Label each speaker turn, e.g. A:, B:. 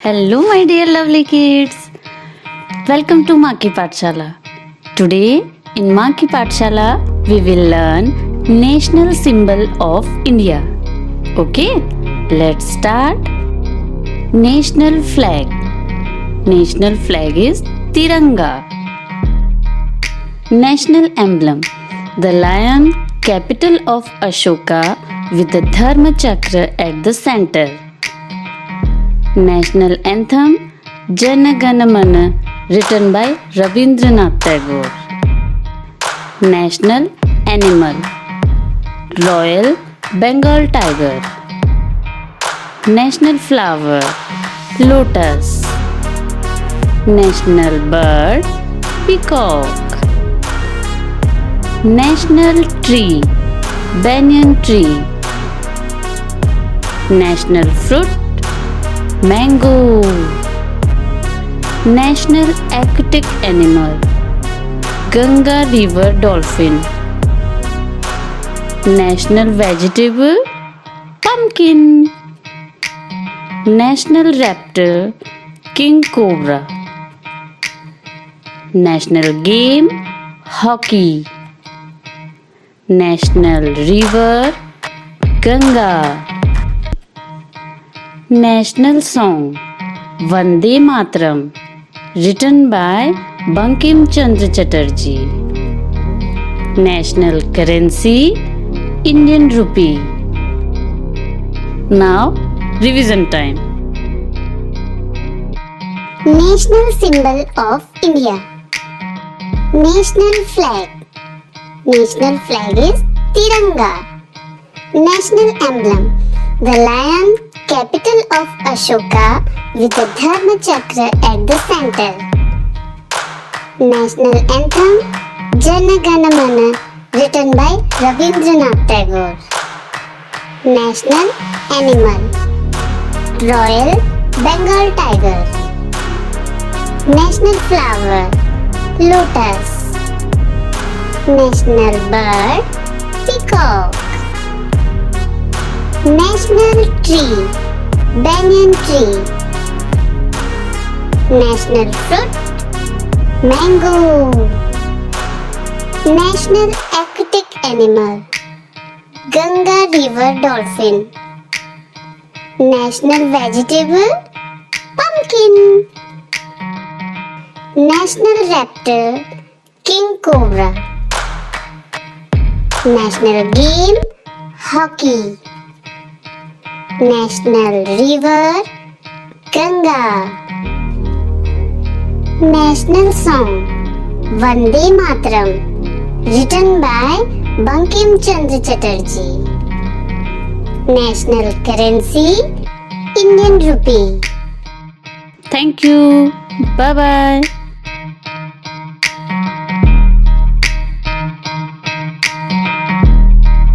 A: Hello, my dear lovely kids. Welcome to Maa Ki Pathshala. Today, in Maa Ki Pathshala, we will learn national symbol of India. Okay, let's start. National flag. National flag is Tiranga. National emblem. The Lion Capital of Ashoka with the Dharma Chakra at the center. National anthem Jana Gana written by Rabindranath Tagore. National animal Royal Bengal tiger. National flower lotus. National bird peacock. National tree banyan tree. National fruit mango. National aquatic animal Ganga river dolphin. National vegetable pumpkin. National raptor king cobra. National game hockey. National river Ganga. National song Vande Mataram written by Bankim Chandra Chatterjee. National currency Indian rupee. Now revision time.
B: National symbol of India. National flag. National flag is Tiranga. National emblem the Lion Capital of Ashoka with the Dharma Chakra at the center. National anthem Jana Gana written by Rabindranath Tagore. National animal Royal Bengal tiger. National flower lotus. National bird peacock. National tree banyan tree. National fruit mango. National aquatic animal Ganga river dolphin. National vegetable pumpkin. National raptor king cobra. National game hockey. National river Ganga. National song Vande Mataram written by Bankim Chandra Chatterjee. National currency Indian rupee.
A: Thank you. Bye bye.